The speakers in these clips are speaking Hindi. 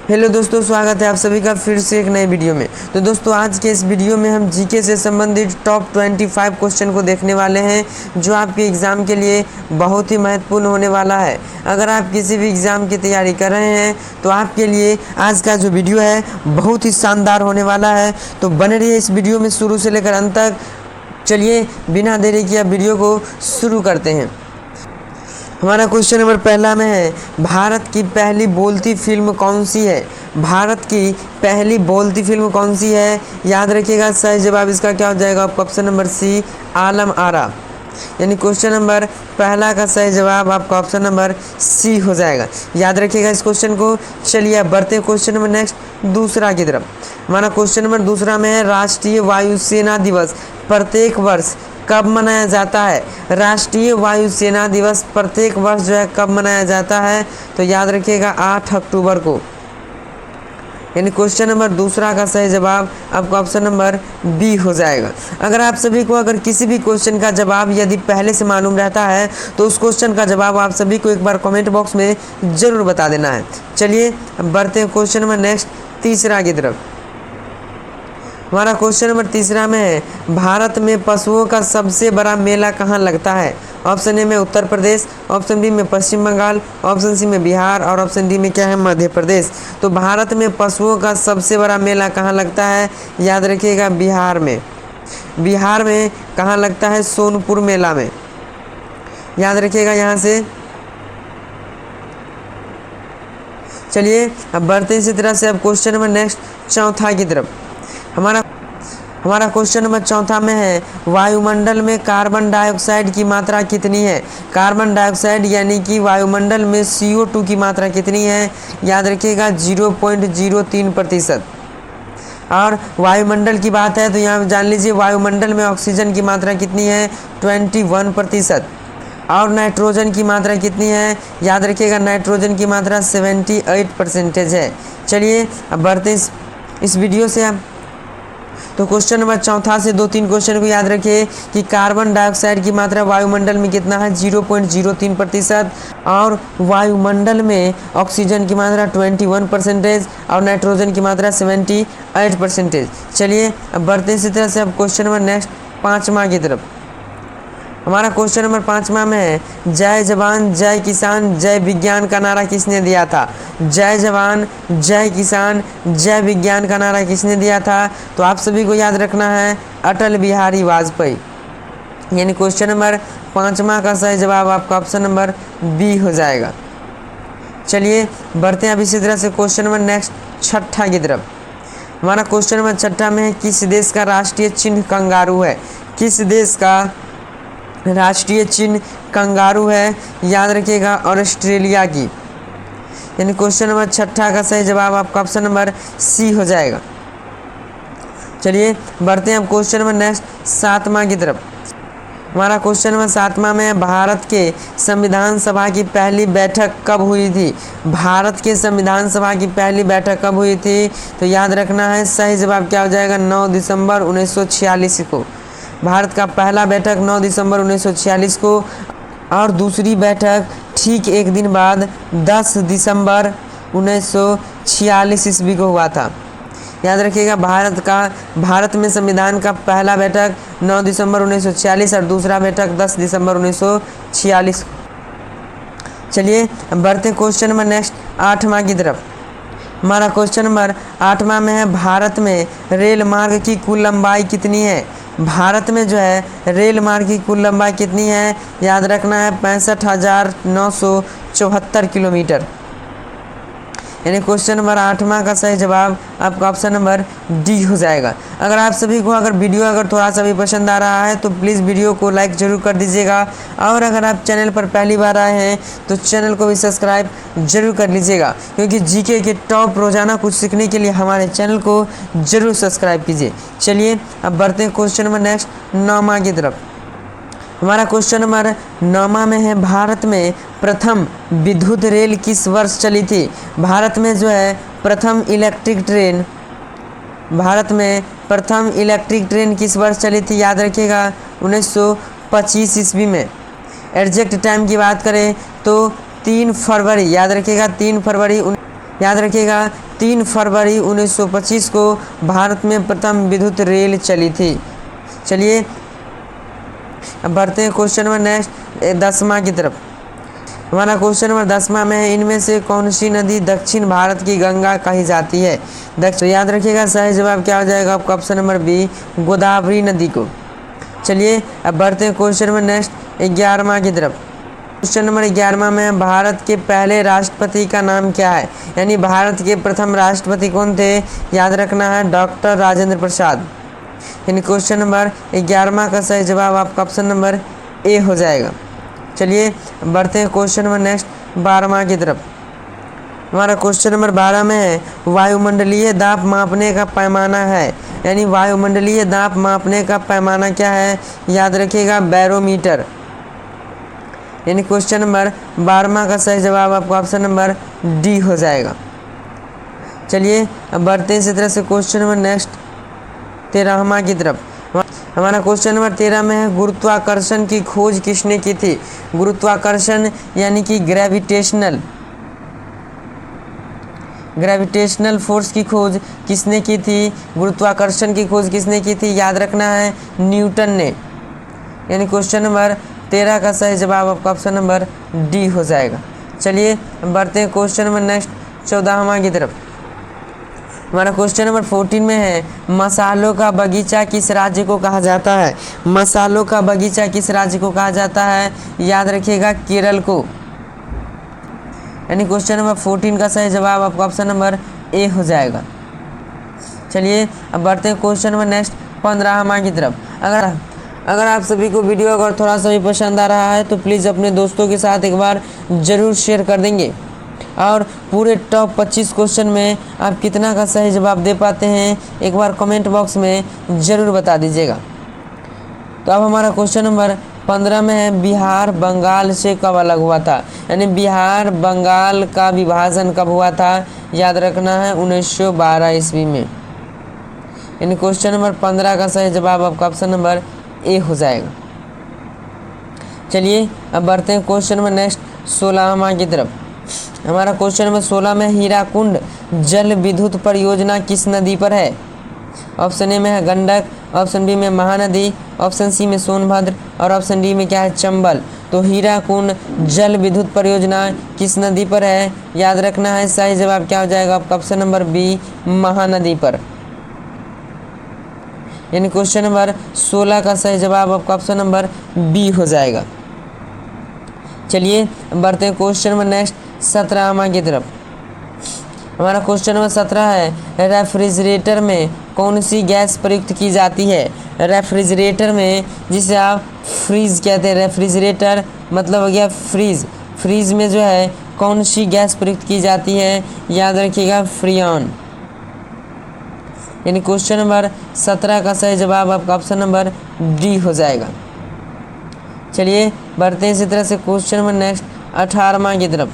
हेलो दोस्तों, स्वागत है आप सभी का फिर से एक नए वीडियो में। तो दोस्तों, आज के इस वीडियो में हम जीके से संबंधित टॉप 25 क्वेश्चन को देखने वाले हैं जो आपके एग्ज़ाम के लिए बहुत ही महत्वपूर्ण होने वाला है। अगर आप किसी भी एग्ज़ाम की तैयारी कर रहे हैं तो आपके लिए आज का जो वीडियो है बहुत ही शानदार होने वाला है। तो बने रहिए इस वीडियो में शुरू से लेकर अंत तक। चलिए बिना देरी किए वीडियो को शुरू करते हैं। हमारा क्वेश्चन नंबर पहला में है, भारत की पहली बोलती फिल्म कौन सी है? भारत की पहली बोलती फिल्म कौन सी है? याद रखिएगा, सही जवाब इसका क्या हो जाएगा? आपका option number C, Alam Ara. यानी क्वेश्चन नंबर पहला का सही जवाब आपका ऑप्शन नंबर सी हो जाएगा। याद रखिएगा इस क्वेश्चन को। चलिए अब बढ़ते हैं क्वेश्चन नंबर नेक्स्ट दूसरा की तरफ। हमारा क्वेश्चन नंबर दूसरा में है, राष्ट्रीय वायुसेना दिवस प्रत्येक वर्ष कब मनाया जाता है? राष्ट्रीय वायुसेना दिवस प्रत्येक वर्ष जो है कब मनाया जाता है? तो याद रखिएगा 8 अक्टूबर को। यानी क्वेश्चन नंबर दूसरा का सही जवाब आपका ऑप्शन नंबर बी हो जाएगा। अगर आप सभी को अगर किसी भी क्वेश्चन का जवाब यदि पहले से मालूम रहता है तो उस क्वेश्चन का जवाब आप सभी को एक बार कमेंट बॉक्स में ज़रूर बता देना है। चलिए अब बढ़ते हैं क्वेश्चन नंबर नेक्स्ट तीसरा की तरफ। हमारा क्वेश्चन नंबर तीसरा में है, भारत में पशुओं का सबसे बड़ा मेला कहाँ लगता है? ऑप्शन ए में उत्तर प्रदेश, ऑप्शन बी में पश्चिम बंगाल, ऑप्शन सी में बिहार और ऑप्शन डी में क्या है? मध्य प्रदेश। तो भारत में पशुओं का सबसे बड़ा मेला कहाँ लगता है? याद रखिएगा बिहार में। बिहार में कहाँ लगता है? सोनपुर मेला में। याद रखिएगा यहाँ से। चलिए अब बढ़ते हैं इसी तरह से अब क्वेश्चन नंबर नेक्स्ट चौथा की तरफ। हमारा क्वेश्चन नंबर चौथा में है, वायुमंडल में कार्बन डाइऑक्साइड की मात्रा कितनी है? कार्बन डाइऑक्साइड यानी कि वायुमंडल में CO2 की मात्रा कितनी है? याद रखिएगा 0.03%। और वायुमंडल की बात है तो यहाँ जान लीजिए वायुमंडल में ऑक्सीजन की मात्रा कितनी है? 21%। और नाइट्रोजन की मात्रा कितनी है? याद रखिएगा नाइट्रोजन की मात्रा 78% है। चलिए अब बढ़ते हैं इस वीडियो से। आप तो क्वेश्चन नंबर चौथा से 2-3 क्वेश्चन को याद रखिए कि कार्बन डाइऑक्साइड की मात्रा वायुमंडल में कितना है? 0.03%। और वायुमंडल में ऑक्सीजन की मात्रा 21% और नाइट्रोजन की मात्रा 78%। चलिए अब बढ़ते इसी तरह से अब क्वेश्चन नंबर नेक्स्ट पाँचवा की तरफ। हमारा क्वेश्चन नंबर पाँचवा में है, जय जवान जय किसान जय विज्ञान का नारा किसने दिया था? जय जवान जय किसान जय विज्ञान का नारा किसने दिया था? तो आप सभी को याद रखना है अटल बिहारी वाजपेयी। यानी क्वेश्चन नंबर पाँचवा का सही जवाब आपका ऑप्शन नंबर बी हो जाएगा। चलिए बढ़ते हैं अब इसी तरह से क्वेश्चन नंबर नेक्स्ट छठा की तरफ। हमारा क्वेश्चन नंबर छठा में है, किस देश का राष्ट्रीय चिन्ह कंगारू है? किस देश का राष्ट्रीय चिन्ह कंगारू है? याद रखिएगा ऑस्ट्रेलिया की। यानी क्वेश्चन नंबर छठा का सही जवाब आपका ऑप्शन नंबर सी हो जाएगा। चलिए बढ़ते हैं अब क्वेश्चन नंबर नेक्स्ट सातवां की तरफ। हमारा क्वेश्चन नंबर सातवां में है, भारत के संविधान सभा की पहली बैठक कब हुई थी? भारत के संविधान सभा की पहली बैठक कब हुई थी? तो याद रखना है सही जवाब क्या हो जाएगा? 9 दिसंबर 1946 को। भारत का पहला बैठक 9 दिसंबर 1946 को और दूसरी बैठक ठीक एक दिन बाद 10 दिसंबर 1946 ईस्वी को हुआ था। याद रखिएगा भारत में संविधान का पहला बैठक 9 दिसंबर 1946 और दूसरा बैठक 10 दिसंबर 1946। चलिए अब बढ़ते क्वेश्चन नंबर नेक्स्ट आठवां की तरफ। हमारा क्वेश्चन नंबर आठवां में है, भारत में रेल मार्ग की कुल लंबाई कितनी है? भारत में जो है रेल मार्ग की कुल लंबाई कितनी है? याद रखना है 65,974 किलोमीटर। यानी क्वेश्चन नंबर आठवां का सही जवाब आपका ऑप्शन नंबर डी हो जाएगा। अगर आप सभी को वीडियो अगर थोड़ा सा भी पसंद आ रहा है तो प्लीज़ वीडियो को लाइक ज़रूर कर दीजिएगा। और अगर आप चैनल पर पहली बार आए हैं तो चैनल को भी सब्सक्राइब जरूर कर लीजिएगा, क्योंकि जीके के टॉप रोजाना कुछ सीखने के लिए हमारे चैनल को ज़रूर सब्सक्राइब कीजिए। चलिए अब बढ़ते हैं क्वेश्चन नंबर नेक्स्ट नौवां की तरफ। हमारा क्वेश्चन नंबर 9वां में है, भारत में प्रथम विद्युत रेल किस वर्ष चली थी? भारत में जो है प्रथम इलेक्ट्रिक ट्रेन किस वर्ष चली थी? याद रखिएगा 1925 ईस्वी में। एग्जैक्ट टाइम की बात करें तो 3 फरवरी, याद रखिएगा 3 फरवरी याद रखिएगा 3 फरवरी 1925 को भारत में प्रथम विद्युत रेल चली थी। चलिए अब बढ़ते हैं क्वेश्चन नंबर नेक्स्ट 10वां की तरफ। हमारा क्वेश्चन नंबर 10वां में है, इनमें से कौन सी नदी दक्षिण भारत की गंगा कही जाती है? तो याद रखिएगा सही जवाब क्या हो जाएगा आपका ऑप्शन नंबर बी, गोदावरी नदी को। चलिए अब बढ़ते हैं क्वेश्चन नंबर नेक्स्ट 11वां की तरफ। क्वेश्चन नंबर 11वां में भारत के पहले राष्ट्रपति का नाम क्या है? यानी भारत के प्रथम राष्ट्रपति कौन थे? याद रखना है डॉक्टर राजेंद्र प्रसाद। यानी क्वेश्चन नंबर 11वां का सही जवाब आपका ऑप्शन नंबर ए हो जाएगा। चलिए बढ़ते हैं क्वेश्चन नंबर नेक्स्ट 12वां की तरफ। हमारा क्वेश्चन नंबर 12 में है, वायुमंडलीय दाब मापने का पैमाना है। यानी वायुमंडलीय दाब मापने का पैमाना क्या है? याद रखिएगा बैरोमीटर। यानी क्वेश्चन नंबर 12वां का सही जवाब आपका ऑप्शन नंबर डी हो जाएगा। चलिए अब बढ़ते हैं इसी तरह से क्वेश्चन नंबर नेक्स्ट 13वां की तरफ। हमारा क्वेश्चन नंबर 13 में है, गुरुत्वाकर्षण की खोज किसने की थी? गुरुत्वाकर्षण यानी कि ग्रेविटेशनल फोर्स की खोज किसने की थी? गुरुत्वाकर्षण की खोज किसने की थी? याद रखना है न्यूटन ने। यानी क्वेश्चन नंबर 13 का सही जवाब आपका ऑप्शन नंबर डी हो जाएगा। चलिए बढ़ते हैं क्वेश्चन नंबर नेक्स्ट 14वां की तरफ। हमारा क्वेश्चन नंबर 14 में है, मसालों का बगीचा किस राज्य को कहा जाता है? मसालों का बगीचा किस राज्य को कहा जाता है? याद रखिएगा केरल को। यानी क्वेश्चन नंबर 14 का सही जवाब आपका ऑप्शन नंबर ए हो जाएगा। चलिए अब बढ़ते हैं क्वेश्चन नंबर नेक्स्ट 15वां की तरफ। अगर आप सभी को वीडियो अगर थोड़ा सा भी पसंद आ रहा है तो प्लीज़ अपने दोस्तों के साथ एक बार ज़रूर शेयर कर देंगे। और पूरे टॉप 25 क्वेश्चन में आप कितना का सही जवाब दे पाते हैं एक बार कमेंट बॉक्स में ज़रूर बता दीजिएगा। तो अब हमारा क्वेश्चन नंबर 15 में है, बिहार बंगाल से कब अलग हुआ था? यानी बिहार बंगाल का विभाजन कब हुआ था? याद रखना है 1912 ईस्वी में। यानी क्वेश्चन नंबर 15 का सही जवाब आपका ऑप्शन नंबर ए हो जाएगा। चलिए अब बढ़ते हैं क्वेश्चन नंबर नेक्स्ट 16वां की तरफ। हमारा क्वेश्चन नंबर 16 में, हीराकुंड जल विद्युत परियोजना किस नदी पर है? ऑप्शन ए में है गंडक, ऑप्शन बी में महानदी, ऑप्शन सी में सोनभद्र और ऑप्शन डी में क्या है चंबल। तो हीराकुंड जल विद्युत परियोजना किस नदी पर है? याद रखना है सही जवाब क्या हो जाएगा आपका ऑप्शन नंबर बी, महानदी पर। यानी क्वेश्चन नंबर 16 का सही जवाब आपका ऑप्शन नंबर बी हो जाएगा। चलिए बढ़ते हैं क्वेश्चन नंबर नेक्स्ट 17वां की तरफ। हमारा क्वेश्चन नंबर 17 है, रेफ्रिजरेटर में कौन सी गैस प्रयुक्त की जाती है? रेफ्रिजरेटर में जिसे आप फ्रीज कहते हैं, रेफ्रिजरेटर मतलब हो गया फ्रीज। फ्रीज में जो है कौन सी गैस प्रयुक्त की जाती है? याद रखिएगा फ्रीऑन। यानी क्वेश्चन नंबर 17 का सही जवाब आपका ऑप्शन नंबर डी हो जाएगा। चलिए बढ़ते हैं इसी तरह से क्वेश्चन नंबर नेक्स्ट 18वां की तरफ।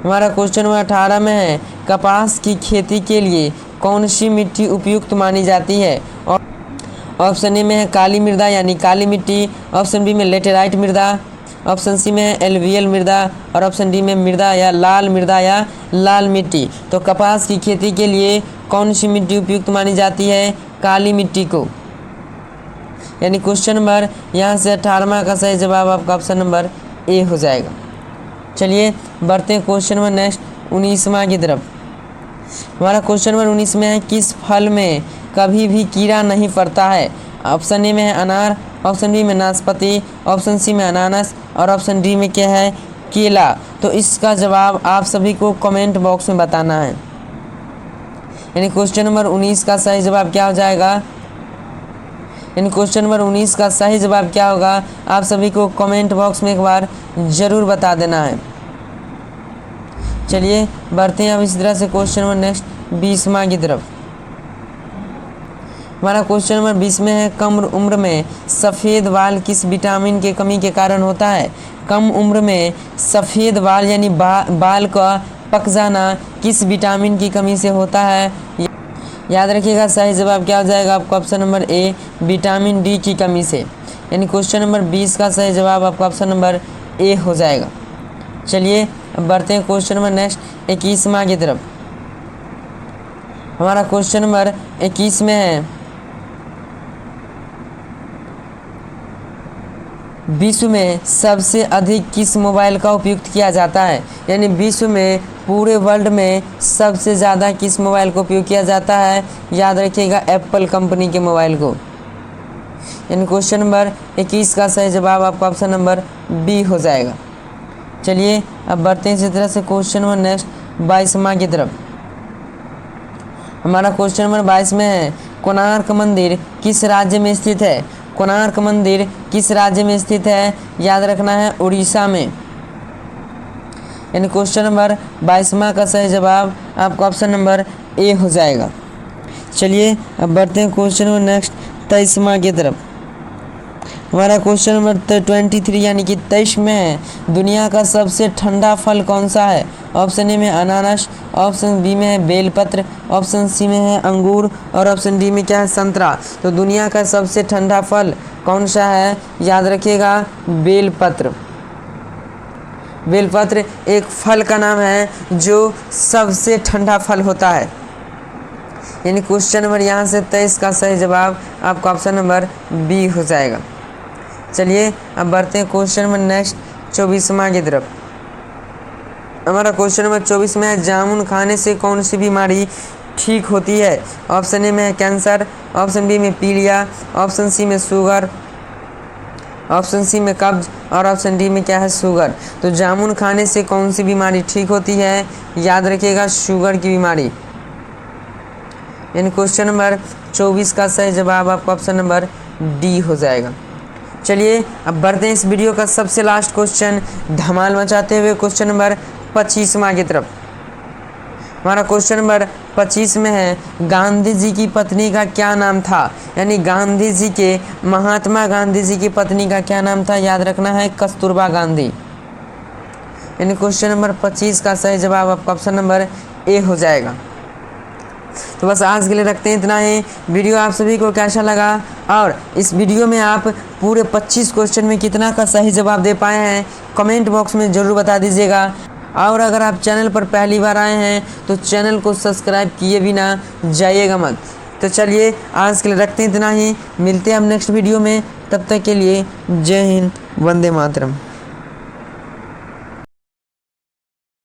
हमारा क्वेश्चन नंबर 18 में है, कपास की खेती के लिए कौन सी मिट्टी उपयुक्त मानी जाती है? और ऑप्शन ए में है काली मृदा यानी काली मिट्टी, ऑप्शन बी में लेटेराइट मृदा, ऑप्शन सी में है एलुवियल मृदा और ऑप्शन डी में मृदा या लाल मिट्टी। तो कपास की खेती के लिए कौन सी मिट्टी उपयुक्त मानी जाती है? काली मिट्टी को। यानी क्वेश्चन नंबर यहाँ से 18वां का सही जवाब आपका ऑप्शन नंबर ए हो जाएगा। चलिए बढ़ते हैं क्वेश्चन नंबर नेक्स्ट 19वां की तरफ। हमारा क्वेश्चन नंबर 19 में है, किस फल में कभी भी कीड़ा नहीं पड़ता है? ऑप्शन ए में है अनार, ऑप्शन बी में नाशपाती, ऑप्शन सी में अनानास और ऑप्शन डी में क्या है केला। तो इसका जवाब आप सभी को कमेंट बॉक्स में बताना है। यानी क्वेश्चन नंबर 19 का सही जवाब क्या हो जाएगा? यानी क्वेश्चन नंबर 19 का सही जवाब क्या होगा आप सभी को कमेंट बॉक्स में एक बार ज़रूर बता देना है। चलिए बढ़ते हैं अब इसी तरह से क्वेश्चन नंबर नेक्स्ट 20वां की तरफ। हमारा क्वेश्चन नंबर 20 में है, कम उम्र में सफ़ेद बाल किस विटामिन के कमी के कारण होता है? कम उम्र में सफ़ेद बाल यानी बाल का पक जाना किस विटामिन की कमी से होता है? याद रखिएगा सही जवाब क्या हो जाएगा आपका option number A, vitamin D की कमी से। यानी क्वेश्चन नंबर 20 का सही जवाब आपका ऑप्शन नंबर ए हो जाएगा। चलिए अब बढ़ते हैं क्वेश्चन नंबर नेक्स्ट 21वां की तरफ। हमारा क्वेश्चन नंबर 21 में है, विश्व में सबसे अधिक किस मोबाइल का उपयोग किया जाता है? यानी विश्व में पूरे वर्ल्ड में सबसे ज़्यादा किस मोबाइल का उपयोग किया जाता है? याद रखिएगा एप्पल कंपनी के मोबाइल को। यानी क्वेश्चन नंबर 21 का सही जवाब आपका ऑप्शन नंबर बी हो जाएगा। चलिए अब बढ़ते हैं इसी तरह से क्वेश्चन नंबर नेक्स्ट 22वां की तरफ। हमारा क्वेश्चन नंबर 22 में है, कोणार्क मंदिर किस राज्य में स्थित है? कोणार्क मंदिर किस राज्य में स्थित है? याद रखना है उड़ीसा में। यानी क्वेश्चन नंबर 22वां का सही जवाब आपका ऑप्शन नंबर ए हो जाएगा। चलिए अब बढ़ते हैं क्वेश्चन नंबर नेक्स्ट 23वां की तरफ। हमारा क्वेश्चन नंबर 23 यानी कि 23 में है, दुनिया का सबसे ठंडा फल कौन सा है? ऑप्शन ए में अनानास, ऑप्शन बी में है बेलपत्र, ऑप्शन सी में है अंगूर और ऑप्शन डी में क्या है? संतरा। तो दुनिया का सबसे ठंडा फल कौन सा है? याद रखिएगा बेलपत्र। बेलपत्र एक फल का नाम है जो सबसे ठंडा फल होता है। यानी क्वेश्चन नंबर यहाँ से 23 का सही जवाब आपका ऑप्शन नंबर बी हो जाएगा। चलिए अब बढ़ते हैं क्वेश्चन नंबर नेक्स्ट 24वां की तरफ। हमारा क्वेश्चन नंबर 24 में है, जामुन खाने से कौन सी बीमारी ठीक होती है? ऑप्शन ए में है कैंसर, ऑप्शन बी में पीलिया, ऑप्शन सी में शुगर, ऑप्शन सी में कब्ज और ऑप्शन डी में क्या है? शुगर। तो जामुन खाने से कौन सी बीमारी ठीक होती है? याद रखिएगा शुगर की बीमारी। यानी क्वेश्चन नंबर 24 का सही जवाब आपका ऑप्शन नंबर डी हो जाएगा। चलिए अब बढ़ते हैं इस वीडियो का सबसे लास्ट क्वेश्चन धमाल मचाते हुए क्वेश्चन नंबर 25वां की तरफ। हमारा क्वेश्चन नंबर 25 में है, गांधी जी की पत्नी का क्या नाम था? यानी गांधी जी के, महात्मा गांधी जी की पत्नी का क्या नाम था? याद रखना है कस्तूरबा गांधी। यानी क्वेश्चन नंबर 25 का सही जवाब आपका ऑप्शन नंबर ए हो जाएगा। तो बस आज के लिए रखते हैं इतना ही। वीडियो आप सभी को कैसा लगा और इस वीडियो में आप पूरे 25 क्वेश्चन में कितना का सही जवाब दे पाए हैं कमेंट बॉक्स में ज़रूर बता दीजिएगा। और अगर आप चैनल पर पहली बार आए हैं तो चैनल को सब्सक्राइब किए बिना जाइएगा मत। तो चलिए आज के लिए रखते हैं इतना ही, मिलते हैं अब नेक्स्ट वीडियो में। तब तक के लिए जय हिंद, वंदे मातरम।